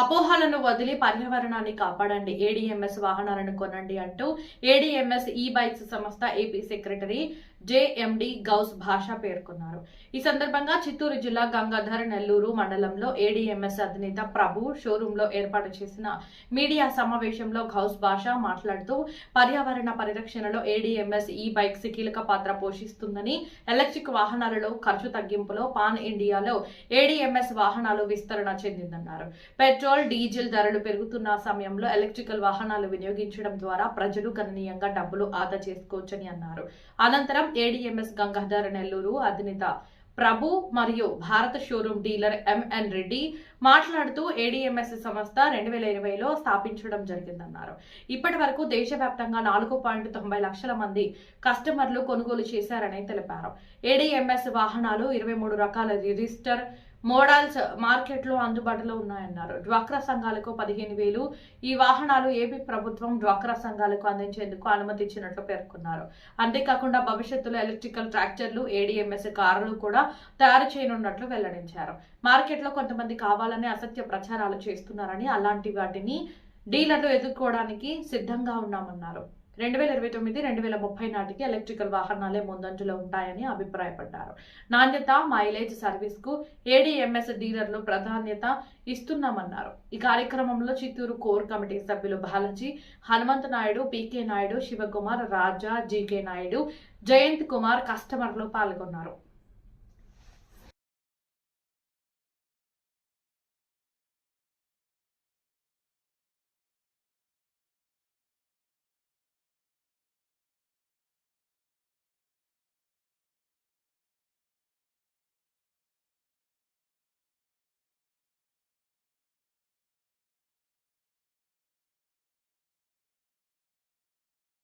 అపోహలను వదిలి పర్యావరణాన్ని కాపాడండి, ఏడీఎంఎస్ వాహనాలను కొనండి అంటూ ఏడీఎంఎస్ ఈ బైక్స్ సంస్థ ఏపీ సెక్రటరీ జేఎండి గౌస్ భాషా పేర్కొన్నారు. ఈ సందర్భంగా చిత్తూరు జిల్లా గంగాధర్ నెల్లూరు మండలంలో ఏడీఎంఎస్ అధినేత ప్రభు షోరూమ్ లో ఏర్పాటు చేసిన మీడియా సమావేశంలో గౌస్ భాషా మాట్లాడుతూ పర్యావరణ పరిరక్షణలో ఏడీఎంఎస్ ఈ బైక్స్ కీలక పాత్ర పోషిస్తుందని, ఎలక్ట్రిక్ వాహనాలలో ఖర్చు తగ్గింపులో పాన్ ఇండియాలో ఏడీఎంఎస్ వాహనాలు విస్తరణ చెందిందన్నారు. పెట్రోల్, డీజిల్ ధరలు పెరుగుతున్న సమయంలో ఎలక్ట్రికల్ వాహనాలు వినియోగించడం ద్వారా ప్రజలు గణనీయంగా డబ్బులు ఆదా చేసుకోవచ్చని అన్నారు. అనంతరం ఏడీఎంఎస్ గంగాధర్ నెల్లూరు అధినేత ప్రభు మరియు భారత షోరూమ్ డీలర్ ఎంఎన్ రెడ్డి మాట్లాడుతూ ఏడీఎంఎస్ సంస్థ 2020లో స్థాపించడం జరిగిందన్నారు. ఇప్పటి వరకు దేశవ్యాప్తంగా 4.90 లక్షల మంది కస్టమర్లు కొనుగోలు చేశారని తెలిపారు. ఏడీఎంఎస్ వాహనాలు 23 రకాల రిజిస్టర్ మోడల్స్ మార్కెట్లో అందుబాటులో ఉన్నాయన్నారు. డ్వాక్రా సంఘాలకు 15,000 ఈ వాహనాలు ఏపీ ప్రభుత్వం డ్వాక్రా సంఘాలకు అందించేందుకు అనుమతించినట్లు పేర్కొన్నారు. అంతేకాకుండా భవిష్యత్తులో ఎలక్ట్రికల్ ట్రాక్టర్లు, ఏడీఎంఎస్ కార్లు కూడా తయారు చేయనున్నట్లు వెల్లడించారు. మార్కెట్లో కొంతమంది కావాలని అసత్య ప్రచారాలు చేస్తున్నారని, అలాంటి వాటిని డీలర్లు ఎదుర్కోవడానికి సిద్ధంగా ఉన్నామన్నారు. 2029-2030 నాటికి ఎలక్ట్రికల్ వాహనాలే ముందంజలో ఉంటాయని అభిప్రాయపడ్డారు. నాణ్యత, మైలేజ్ సర్వీస్ కు ఏడీఎంఎస్ డీలర్లు ప్రాధాన్యత ఇస్తున్నామన్నారు. ఈ కార్యక్రమంలో చిత్తూరు కోర్ కమిటీ సభ్యులు బాలాజీ, హనుమంత నాయుడు, పీకే నాయుడు, శివకుమార్, రాజా, జీకే నాయుడు, జయంత్ కుమార్ కస్టమర్లు పాల్గొన్నారు.